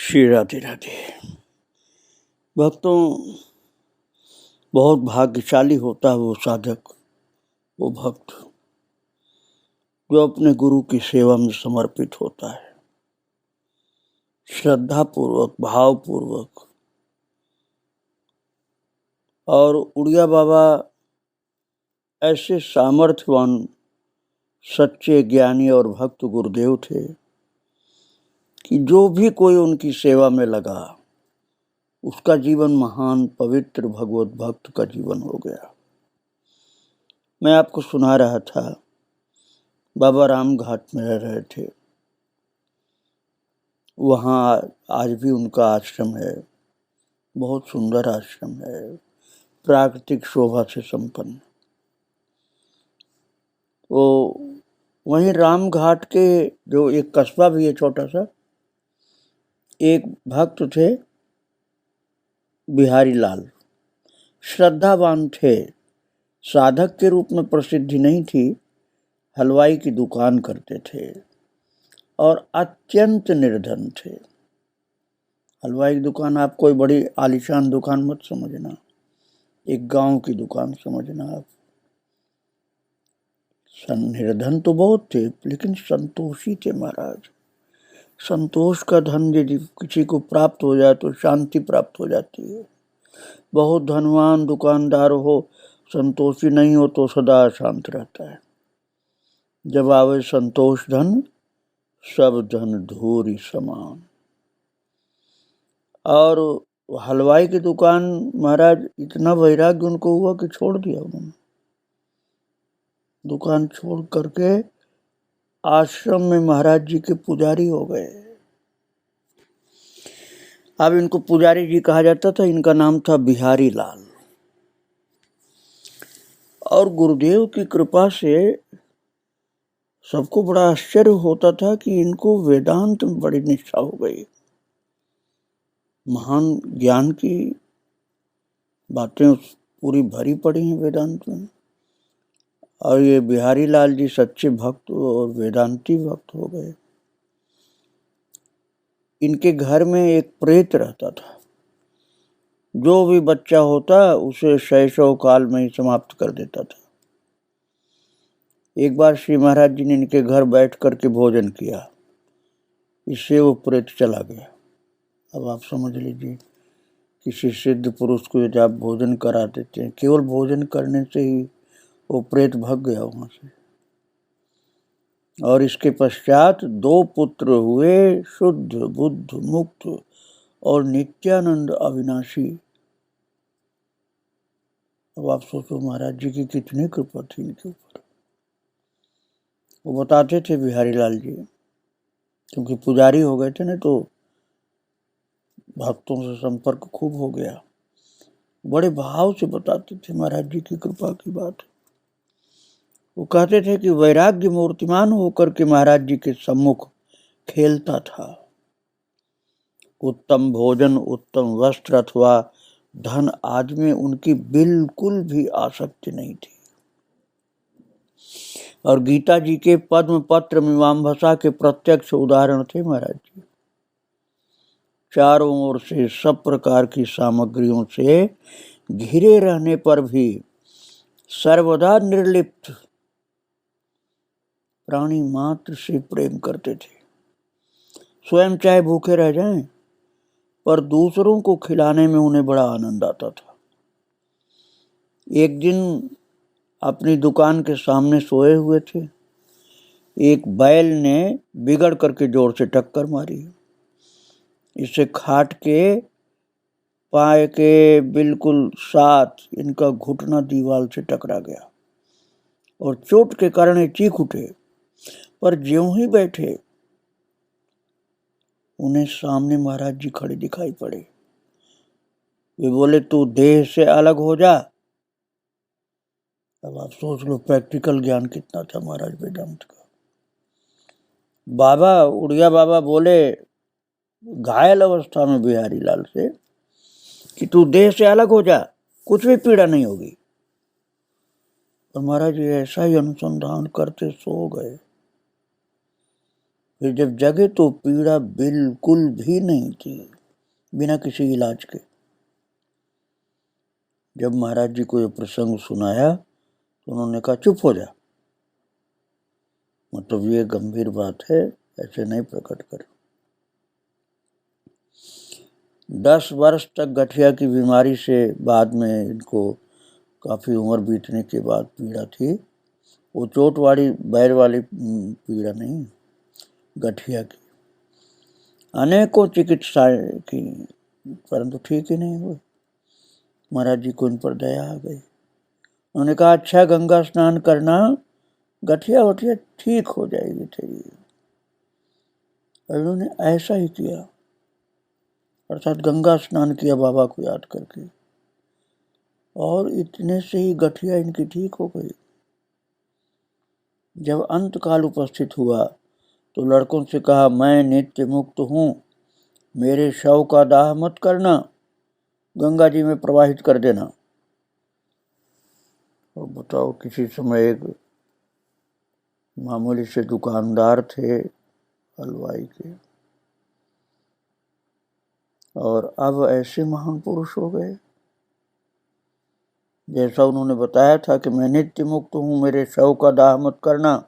श्री राधे राधे। भक्तों, बहुत भाग्यशाली होता है वो साधक, वो भक्त जो अपने गुरु की सेवा में समर्पित होता है, श्रद्धा पूर्वक, भाव पूर्वक। और उड़िया बाबा ऐसे सामर्थ्यवान सच्चे ज्ञानी और भक्त गुरुदेव थे कि जो भी कोई उनकी सेवा में लगा उसका जीवन महान पवित्र भगवत भक्त का जीवन हो गया। मैं आपको सुना रहा था, बाबा राम घाट में रह रहे थे। वहाँ आज भी उनका आश्रम है, बहुत सुंदर आश्रम है, प्राकृतिक शोभा से संपन्न। तो वहीं राम घाट के जो एक कस्बा भी है छोटा सा, एक भक्त थे बिहारी लाल, श्रद्धावान थे, साधक के रूप में प्रसिद्धि नहीं थी, हलवाई की दुकान करते थे और अत्यंत निर्धन थे। हलवाई की दुकान आप कोई बड़ी आलीशान दुकान मत समझना, एक गांव की दुकान समझना आप। निर्धन तो बहुत थे लेकिन संतोषी थे महाराज। संतोष का धन यदि किसी को प्राप्त हो जाए तो शांति प्राप्त हो जाती है। बहुत धनवान दुकानदार हो, संतोषी नहीं हो तो सदा अशांत रहता है। जब आवे संतोष धन, सब धन धूरी समान। और हलवाई की दुकान महाराज इतना वैराग्य उनको हुआ कि छोड़ दिया उन्होंने। दुकान छोड़ करके आश्रम में महाराज जी के पुजारी हो गए। अब इनको पुजारी जी कहा जाता था, इनका नाम था बिहारी लाल। और गुरुदेव की कृपा से सबको बड़ा आश्चर्य होता था कि इनको वेदांत में बड़ी निष्ठा हो गई। महान ज्ञान की बातें पूरी भरी पड़ी हैं वेदांत में। और ये बिहारी लाल जी सच्चे भक्त और वेदांती भक्त हो गए। इनके घर में एक प्रेत रहता था, जो भी बच्चा होता उसे शैशव काल में ही समाप्त कर देता था। एक बार श्री महाराज जी ने इनके घर बैठ करके भोजन किया, इससे वो प्रेत चला गया। अब आप समझ लीजिए, किसी सिद्ध पुरुष को यदि आप भोजन करा देते हैं, केवल भोजन करने से ही वो प्रेत भाग गया वहां से। और इसके पश्चात 2 पुत्र हुए, शुद्ध बुद्ध मुक्त और नित्यानंद अविनाशी। अब आप सोचो महाराज जी की कितनी कृपा थी इनके ऊपर। वो बताते थे बिहारी लाल जी, क्योंकि पुजारी हो गए थे ना तो भक्तों से संपर्क खूब हो गया। बड़े भाव से बताते थे महाराज जी की कृपा की बात। वो कहते थे कि वैराग्य मूर्तिमान होकर के महाराज जी के सम्मुख खेलता था। उत्तम भोजन, उत्तम वस्त्र अथवा धन आदि में उनकी बिल्कुल भी आसक्ति नहीं थी। और गीता जी के पद्म पत्र मीमांसा के प्रत्यक्ष उदाहरण थे महाराज जी। चारों ओर से सब प्रकार की सामग्रियों से घिरे रहने पर भी सर्वदा निर्लिप्त प्राणी मात्र से प्रेम करते थे। स्वयं चाहे भूखे रह जाएं, पर दूसरों को खिलाने में उन्हें बड़ा आनंद आता था। एक दिन अपनी दुकान के सामने सोए हुए थे, एक बैल ने बिगड़ करके जोर से टक्कर मारी। इसे खाट के पाए के बिल्कुल साथ इनका घुटना दीवार से टकरा गया और चोट के कारण ये चीख उठे। पर ज्यों ही बैठे, उन्हें सामने महाराज जी खड़े दिखाई पड़े। वे बोले, तू देह से अलग हो जा। अब आप सोच लो प्रैक्टिकल ज्ञान कितना था महाराज वेदांत का। बाबा उड़िया बाबा बोले घायल अवस्था में बिहारी लाल से कि तू देह से अलग हो जा, कुछ भी पीड़ा नहीं होगी। और महाराज जी ऐसा ही अनुसंधान करते सो गए। फिर जब जगे तो पीड़ा बिल्कुल भी नहीं थी, बिना किसी इलाज के। जब महाराज जी को ये प्रसंग सुनाया तो उन्होंने कहा चुप हो जा, मतलब ये गंभीर बात है, ऐसे नहीं प्रकट कर। 10 वर्ष तक गठिया की बीमारी से बाद में इनको काफ़ी उम्र बीतने के बाद पीड़ा थी। वो चोट वाली बैर वाली पीड़ा नहीं, गठिया की। अनेकों चिकित्साएं की परंतु ठीक ही नहीं हुए। महाराज जी को इन पर दया आ गई। उन्होंने कहा अच्छा गंगा स्नान करना, गठिया वठिया ठीक हो जाएगी तेरी। और उन्होंने ऐसा ही किया, अर्थात गंगा स्नान किया बाबा को याद करके, और इतने से ही गठिया इनकी ठीक हो गई। जब अंत काल उपस्थित हुआ तो लड़कों से कहा मैं नित्य मुक्त हूँ, मेरे शव का दाह मत करना, गंगा जी में प्रवाहित कर देना। और बताओ, किसी समय एक मामूली से दुकानदार थे हलवाई के, और अब ऐसे महान पुरुष हो गए। जैसा उन्होंने बताया था कि मैं नित्य मुक्त हूँ, मेरे शव का दाह मत करना,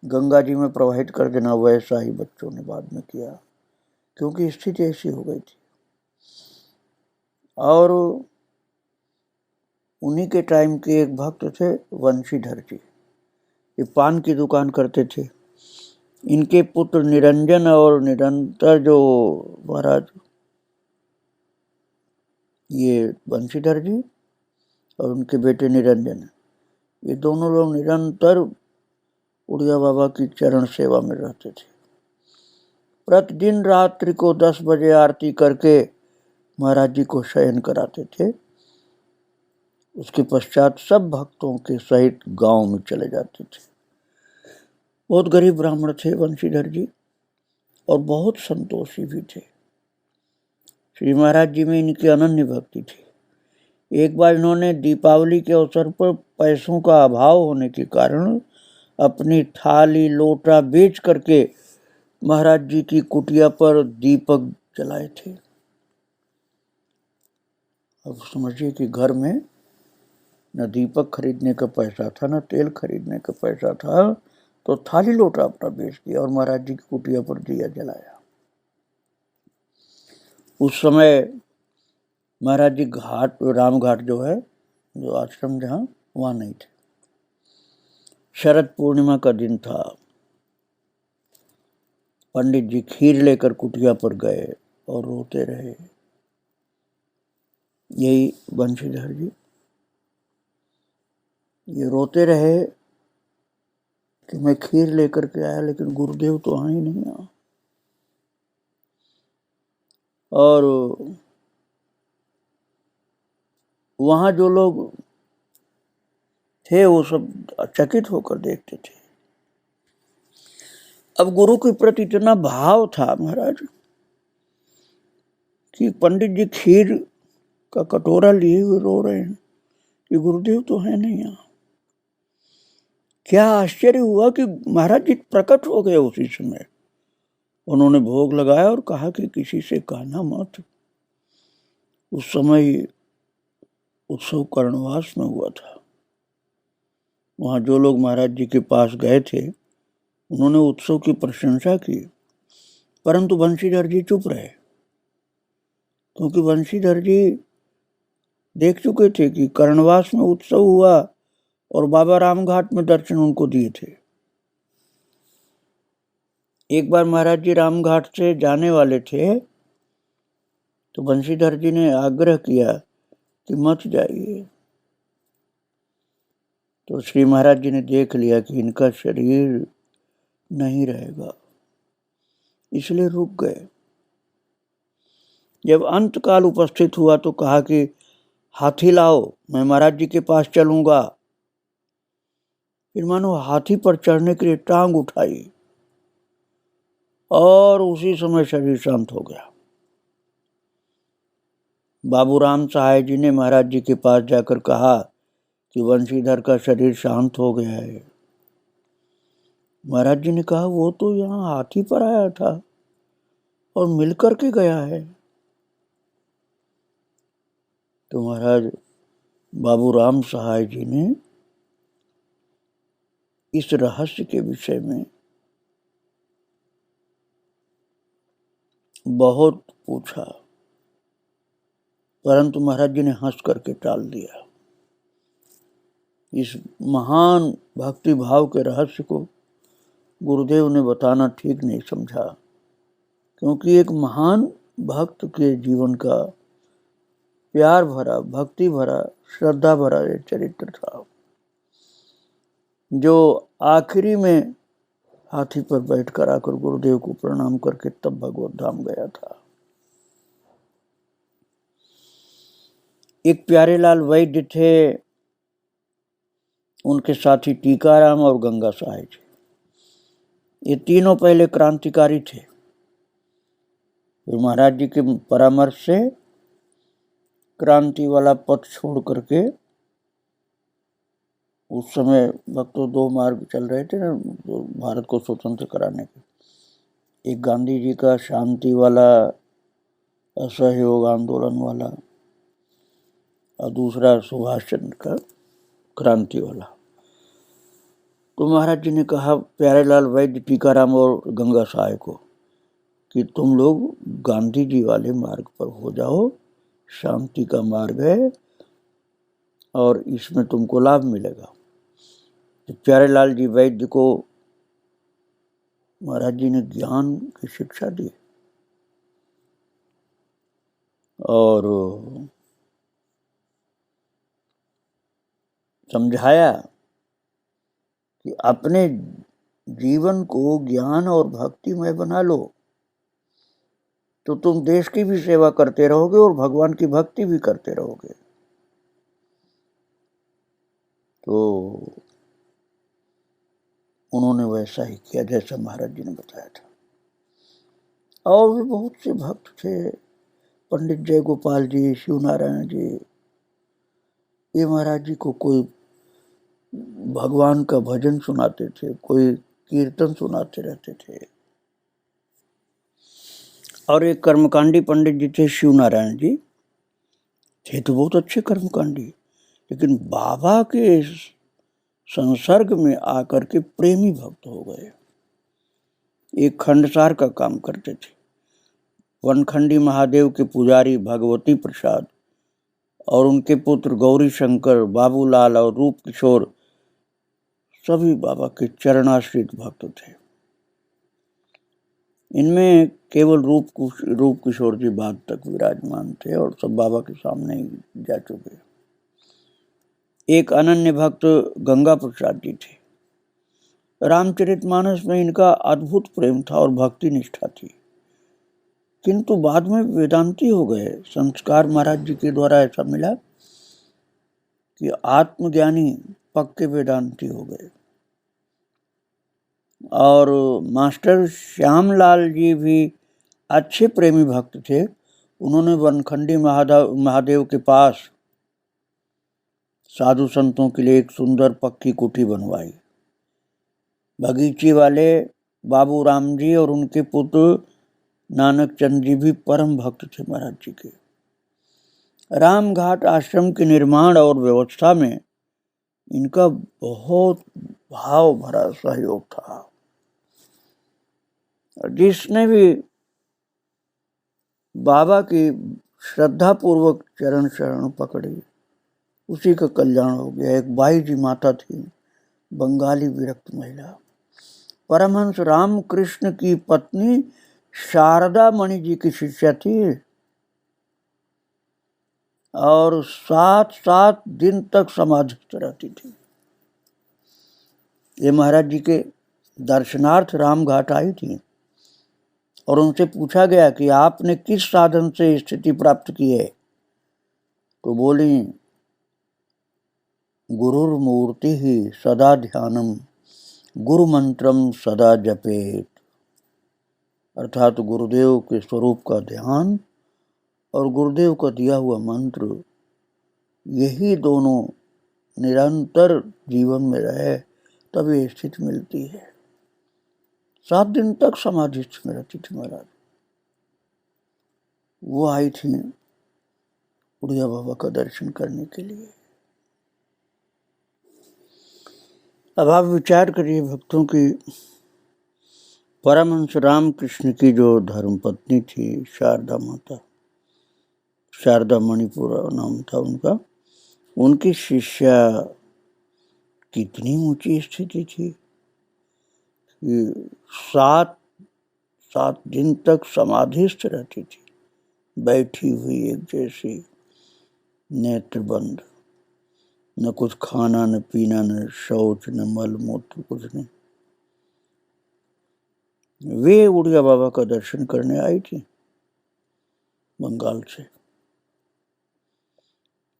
गंगा जी में प्रवाहित कर देना, वैसा ही बच्चों ने बाद में किया, क्योंकि स्थिति ऐसी हो गई थी। और उन्हीं के टाइम के एक भक्त थे वंशीधर जी, ये पान की दुकान करते थे। इनके पुत्र निरंजन और निरंतर जो महाराज ये वंशीधर जी और उनके बेटे निरंजन, ये दोनों लोग निरंतर उड़िया बाबा की चरण सेवा में रहते थे। प्रतिदिन रात्रि को 10 बजे आरती करके महाराज जी को शयन कराते थे। उसके पश्चात सब भक्तों के सहित गांव में चले जाते थे। बहुत गरीब ब्राह्मण थे वंशीधर जी, और बहुत संतोषी भी थे। श्री महाराज जी में इनकी अनन्य भक्ति थी। एक बार इन्होंने दीपावली के अवसर पर पैसों का अभाव होने के कारण अपनी थाली लोटा बेच करके महाराज जी की कुटिया पर दीपक जलाए थे। अब समझिए कि घर में न दीपक खरीदने का पैसा था, न तेल खरीदने का पैसा था, तो थाली लोटा अपना बेच दिया और महाराज जी की कुटिया पर दिया जलाया। उस समय महाराज जी घाट, राम घाट जो है, जो आश्रम जहाँ, वहाँ नहीं थे। शरद पूर्णिमा का दिन था। पंडित जी खीर लेकर कुटिया पर गए और रोते रहे। यही बंशीधर जी, ये रोते रहे कि मैं खीर लेकर के आया, लेकिन गुरुदेव तो आए नहीं आ। और वहाँ जो लोग थे वो सब चकित होकर देखते थे। अब गुरु के प्रति इतना भाव था महाराज कि पंडित जी खीर का कटोरा लिए हुए रो रहे हैं कि गुरुदेव तो है नहीं यहाँ। क्या आश्चर्य हुआ कि महाराज जी प्रकट हो गए उसी समय। उन्होंने भोग लगाया और कहा कि किसी से कहना मत। उस समय उत्सव कर्णवास में हुआ था। वहाँ जो लोग महाराज जी के पास गए थे उन्होंने उत्सव की प्रशंसा की, परंतु बंशीधर जी चुप रहे, क्योंकि बंशीधर जी देख चुके थे कि कर्णवास में उत्सव हुआ और बाबा रामघाट में दर्शन उनको दिए थे। एक बार महाराज जी रामघाट से जाने वाले थे तो बंशीधर जी ने आग्रह किया कि मत जाइए। तो श्री महाराज जी ने देख लिया कि इनका शरीर नहीं रहेगा, इसलिए रुक गए। जब अंत काल उपस्थित हुआ तो कहा कि हाथी लाओ, मैं महाराज जी के पास चलूंगा। फिर मानो हाथी पर चढ़ने के लिए टांग उठाई और उसी समय शरीर शांत हो गया। बाबूराम सहाय जी ने महाराज जी के पास जाकर कहा कि वंशीधर का शरीर शांत हो गया है। महाराज जी ने कहा वो तो यहाँ हाथी पर आया था और मिल करके गया है। तो महाराज बाबू राम सहाय जी ने इस रहस्य के विषय में बहुत पूछा, परंतु महाराज जी ने हंस करके टाल दिया। इस महान भक्ति भाव के रहस्य को गुरुदेव ने बताना ठीक नहीं समझा, क्योंकि एक महान भक्त के जीवन का प्यार भरा, भक्ति भरा, श्रद्धा भरा ये चरित्र था, जो आखिरी में हाथी पर बैठकर आकर गुरुदेव को प्रणाम करके तब भगवत धाम गया था। एक प्यारेलाल वैद्य थे, उनके साथी टीकाराम और गंगा सहाय जी। ये तीनों पहले क्रांतिकारी थे। महाराज जी के परामर्श से क्रांति वाला पथ छोड़ करके, उस समय भक्तों दो मार्ग चल रहे थे ना भारत को स्वतंत्र कराने के। एक गांधी जी का शांति वाला असहयोग आंदोलन वाला, और दूसरा सुभाष चंद्र का क्रांति वाला। तो महाराज जी ने कहा प्यारेलाल वैद्य, टीकाराम और गंगा सहाय को कि तुम लोग गांधी जी वाले मार्ग पर हो जाओ, शांति का मार्ग है और इसमें तुमको लाभ मिलेगा। तो प्यारेलाल जी वैद्य को महाराज जी ने ज्ञान की शिक्षा दी और समझाया कि अपने जीवन को ज्ञान और भक्ति में बना लो, तो तुम देश की भी सेवा करते रहोगे और भगवान की भक्ति भी करते रहोगे। तो उन्होंने वैसा ही किया जैसा महाराज जी ने बताया था। और भी बहुत से भक्त थे, पंडित जय गोपाल जी, शिव नारायण जी, ये महाराज जी को कोई भगवान का भजन सुनाते थे, कोई कीर्तन सुनाते रहते थे। और एक कर्मकांडी पंडित जी थे, शिव नारायण जी, थे तो बहुत अच्छे कर्मकांडी, लेकिन बाबा के संसर्ग में आकर के प्रेमी भक्त हो गए। एक खंडसार का काम करते थे। वनखंडी महादेव के पुजारी भगवती प्रसाद और उनके पुत्र गौरी शंकर, बाबूलाल और रूप किशोर सभी बाबा के चरणाश्रित भक्त थे। इनमें केवल रूप किशोर जी बाद तक विराजमान थे और सब बाबा के सामने ही जा चुके। एक अनन्य भक्त गंगा प्रसाद जी थे। रामचरितमानस में इनका अद्भुत प्रेम था और भक्ति निष्ठा थी, किंतु बाद में वेदांती हो गए। संस्कार महाराज जी के द्वारा ऐसा मिला कि आत्मज्ञानी पक्के वेदांती हो गए। और मास्टर श्यामलाल जी भी अच्छे प्रेमी भक्त थे। उन्होंने वनखंडी महादेव के पास साधु संतों के लिए एक सुंदर पक्की कुटी बनवाई। बगीचे वाले बाबू राम जी और उनके पुत्र नानक चंद जी भी परम भक्त थे महाराज जी के। रामघाट आश्रम के निर्माण और व्यवस्था में इनका बहुत भाव भरा सहयोग था। जिसने भी बाबा की श्रद्धा पूर्वक चरण शरण पकड़ी, उसी का कल्याण हो गया। एक बाई जी माता थी, बंगाली विरक्त महिला, परमहंस रामकृष्ण की पत्नी शारदा मणि जी की शिष्या थी और 7 दिन तक समाधिस्थ रहती थी। ये महाराज जी के दर्शनार्थ रामघाट आई थी और उनसे पूछा गया कि आपने किस साधन से स्थिति प्राप्त की है, तो बोली गुरुर्मूर्ति ही सदा ध्यानम गुरु मंत्रम सदा जपेत, अर्थात गुरुदेव के स्वरूप का ध्यान और गुरुदेव का दिया हुआ मंत्र, यही दोनों निरंतर जीवन में रहे तब ये स्थिति मिलती है। 7 दिन तक समाधिस्थ में रहती थी महाराज। वो आई थी उड़िया बाबा का दर्शन करने के लिए। अब आप विचार करिए भक्तों की, परमहंस रामकृष्ण की जो धर्मपत्नी थी शारदा माता, शारदा मणिपुर नाम था उनका, उनकी शिष्या कितनी ऊंची स्थिति थी कि 7 दिन तक समाधिस्थ रहती थी, बैठी हुई एक जैसी, नेत्र बंद, न कुछ खाना न पीना न शौच न मल मूत्र, कुछ नहीं। वे उड़िया बाबा का दर्शन करने आई थी बंगाल से।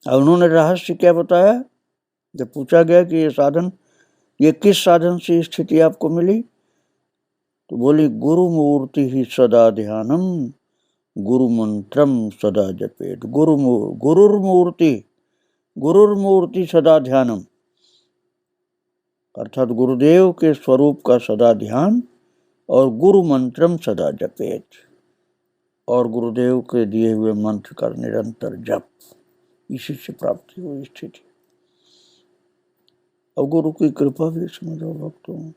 और उन्होंने रहस्य क्या बताया? जब पूछा गया कि ये किस साधन से स्थिति आपको मिली, तो बोली गुरु मूर्ति ही सदा ध्यानम गुरु मंत्रम सदा जपेत। गुरुर्मूर्ति सदा ध्यानम, अर्थात गुरुदेव के स्वरूप का सदा ध्यान, और गुरु मंत्रम सदा जपेत, और गुरुदेव के दिए हुए मंत्र का निरंतर जप, इसी से प्राप्ति हुई स्थिति। और गुरु की कृपा भी समझो भक्तों,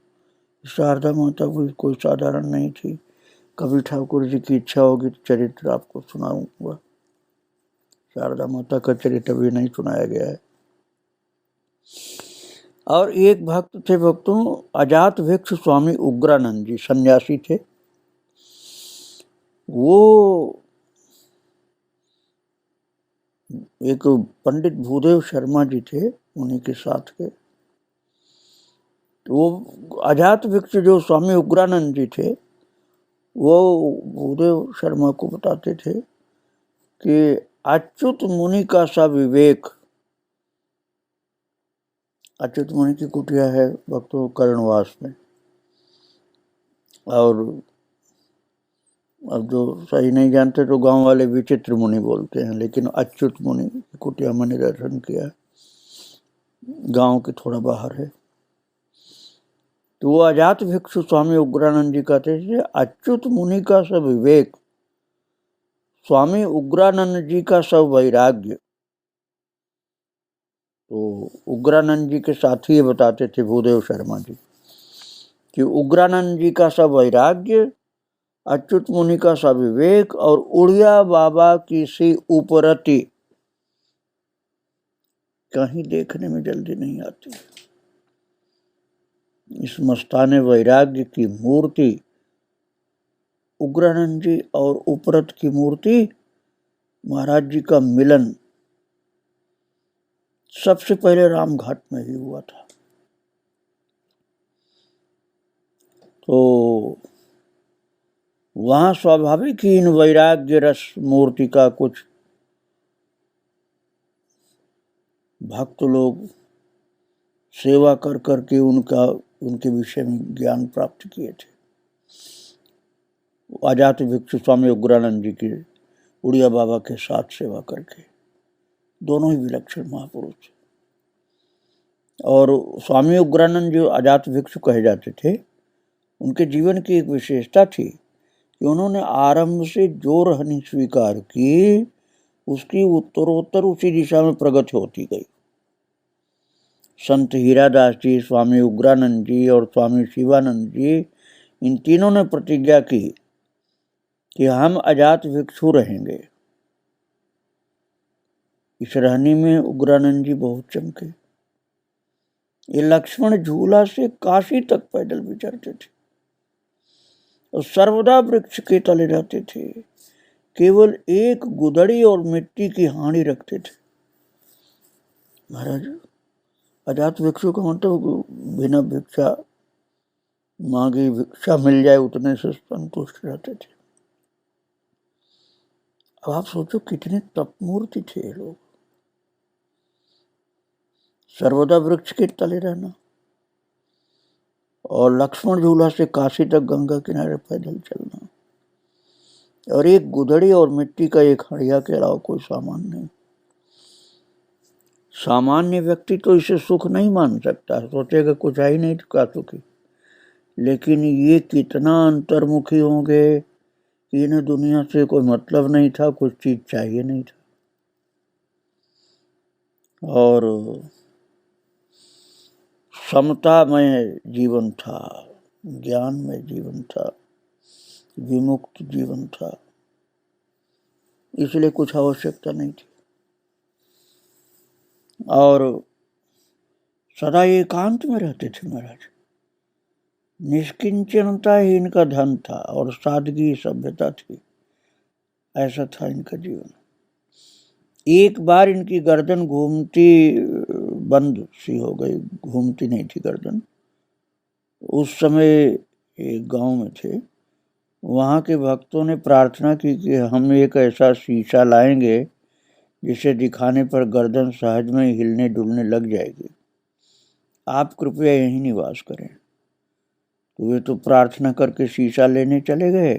शारदा माता कोई साधारण नहीं थी। कभी ठाकुर जी की इच्छा होगी तो चरित्र आपको सुनाऊंगा। शारदा माता का चरित्र भी नहीं सुनाया गया है। और एक भक्त थे भक्तों, अजात भिक्षु स्वामी उग्रानंद जी, सन्यासी थे। वो एक पंडित भूदेव शर्मा जी थे, उन्हीं के साथ के। तो वो अजात भिक्षु जो स्वामी उग्रानंद जी थे, वो भूदेव शर्मा को बताते थे कि अच्युत मुनि का सा विवेक, अच्युत मुनि की कुटिया है भक्तों कर्णवास में, और अब जो सही नहीं जानते तो गांव वाले विचित्र मुनि बोलते हैं, लेकिन अच्युत मुनि की कुटिया मैंने दर्शन किया, गांव के थोड़ा बाहर है। तो वो अजात भिक्षु स्वामी उग्रानंद जी कहते थे, अच्युत मुनि का सब विवेक, स्वामी उग्रानंद जी का सब वैराग्य। तो उग्रानंद जी के साथी ये बताते थे भूदेव शर्मा जी कि उग्रानंद जी का सब वैराग्य, अच्युत मुनि का सा विवेक, और उड़िया बाबा की सी उपरति कहीं देखने में जल्दी नहीं आती। इस मस्ताने वैराग्य की मूर्ति उग्रानंद जी और उपरत की मूर्ति महाराज जी का मिलन सबसे पहले रामघाट में ही हुआ था। तो वहां स्वाभाविक ही इन वैराग्य रस मूर्ति का कुछ भक्त लोग सेवा कर करके उनके विषय में ज्ञान प्राप्त किए थे। अजात भिक्षु स्वामी उग्रानंद जी की उड़िया बाबा के साथ सेवा करके, दोनों ही विलक्षण महापुरुष। और स्वामी उग्रानंद जो अजात भिक्षु कहे जाते थे, उनके जीवन की एक विशेषता थी कि उन्होंने आरंभ से जो रहनी स्वीकार की, उसकी उत्तरोत्तर उसी दिशा में प्रगति होती गई। संत हीरादास जी, स्वामी उग्रानंद जी और स्वामी शिवानंद जी, इन तीनों ने प्रतिज्ञा की कि हम अजात भिक्षु रहेंगे। इस रहनी में उग्रानंद जी बहुत चमके। ये लक्ष्मण झूला से काशी तक पैदल विचरते थे और सर्वदा वृक्ष के तले रहते थे। केवल एक गुदड़ी और मिट्टी की हांडी रखते थे। महाराज अजात भिक्षु का मतलब बिना भिक्षा मांगे भिक्षा मिल जाए उतने से संतुष्ट रहते थे। अब आप सोचो कितने तपमूर्ति थे लोग। सर्वदा वृक्ष के तले रहना और लक्ष्मण झूला से काशी तक गंगा किनारे पैदल चलना, और एक गुदड़ी और मिट्टी का एक हड़िया के अलावा कोई सामान नहीं। सामान्य व्यक्ति तो इसे सुख नहीं मान सकता, सोचेगा कुछ है ही नहीं तो क्या सुखी। लेकिन ये कितना अंतर्मुखी होंगे कि इन्हें दुनिया से कोई मतलब नहीं था, कुछ चीज चाहिए नहीं था, और समता में जीवन था, ज्ञान में जीवन था, विमुक्त जीवन था, इसलिए कुछ आवश्यकता नहीं थी। और सदा एकांत में रहते थे महाराज। निष्किंचनता ही इनका धन था और सादगी सभ्यता थी, ऐसा था इनका जीवन। एक बार इनकी गर्दन घूमती बंद सी हो गई, घूमती नहीं थी गर्दन। उस समय एक गांव में थे, वहां के भक्तों ने प्रार्थना की कि हम एक ऐसा शीशा लाएंगे जिसे दिखाने पर गर्दन सहज में हिलने डुलने लग जाएगी, आप कृपया यहीं निवास करें। तो वे तो प्रार्थना करके शीशा लेने चले गए,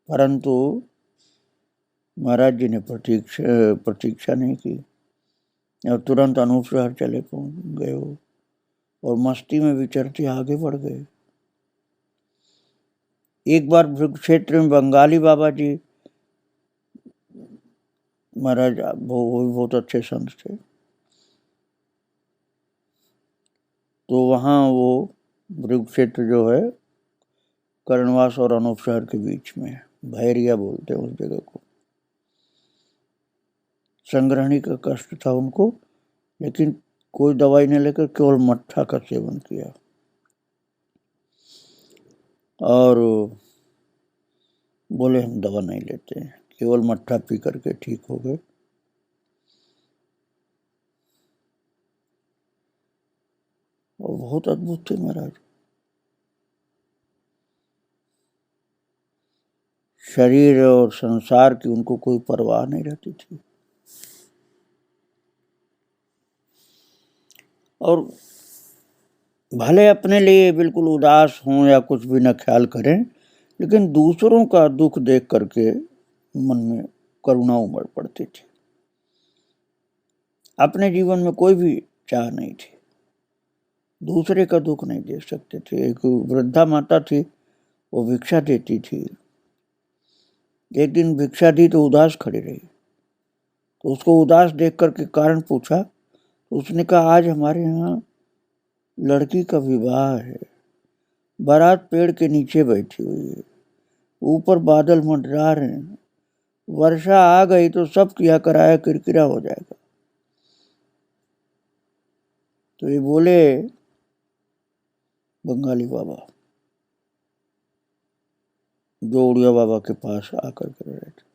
परंतु महाराज जी ने प्रतीक्षा नहीं की और तुरंत अनूप शहर चले गए हो और मस्ती में विचरते आगे बढ़ गए। एक बार भृग क्षेत्र में बंगाली बाबा जी महाराज, वो बहुत अच्छे संत थे, तो वहाँ वो भृग क्षेत्र जो है कर्णवास और अनूप शहर के बीच में, भैरिया बोलते हैं उस जगह को। संग्रहणी का कष्ट था उनको, लेकिन कोई दवाई नहीं लेकर केवल मट्ठा का सेवन किया और बोले हम दवा नहीं लेते हैं, केवल मट्ठा पी करके ठीक हो गए। और बहुत अद्भुत थे महाराज। शरीर और संसार की उनको कोई परवाह नहीं रहती थी। और भले अपने लिए बिल्कुल उदास हों या कुछ भी न ख्याल करें, लेकिन दूसरों का दुख देख करके मन में करुणा उमड़ पड़ती थी। अपने जीवन में कोई भी चाह नहीं थी, दूसरे का दुख नहीं देख सकते थे। एक वृद्धा माता थी, वो भिक्षा देती थी। एक दिन भिक्षा दी तो उदास खड़ी रही, तो उसको उदास देख करके कारण पूछा, तो उसने कहा आज हमारे यहाँ लड़की का विवाह है, बारात पेड़ के नीचे बैठी हुई है, ऊपर बादल मंडरा रहे हैं, वर्षा आ गई तो सब किया कराया किरकिरा हो जाएगा। तो ये बोले बंगाली बाबा, जो उड़िया बाबा के पास आकर कर रहे थे,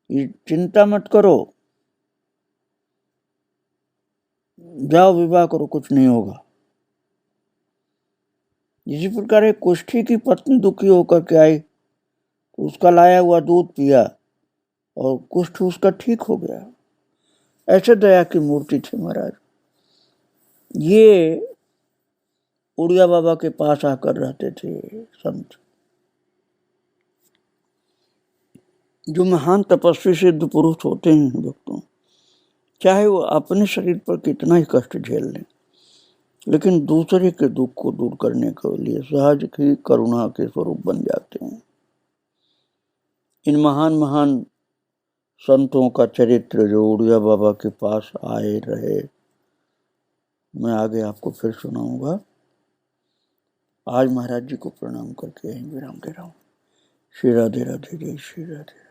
ये चिंता मत करो, जाओ विवाह करो, कुछ नहीं होगा। इसी प्रकार एक कुष्ठी की पत्नी दुखी होकर के आई, तो उसका लाया हुआ दूध पिया और कुष्ठ उसका ठीक हो गया। ऐसे दया की मूर्ति थी महाराज। ये उड़िया बाबा के पास आकर रहते थे संत। जो महान तपस्वी सिद्ध पुरुष होते हैं भक्तों, चाहे वो अपने शरीर पर कितना ही कष्ट झेल लें, लेकिन दूसरे के दुख को दूर करने के लिए सहज ही करुणा के स्वरूप बन जाते हैं। इन महान महान संतों का चरित्र जो उड़िया बाबा के पास आए रहे, मैं आगे आपको फिर सुनाऊंगा। आज महाराज जी को प्रणाम करके यहीं विराम दे रहा हूँ। श्री राधे राधे, जय श्री राधे।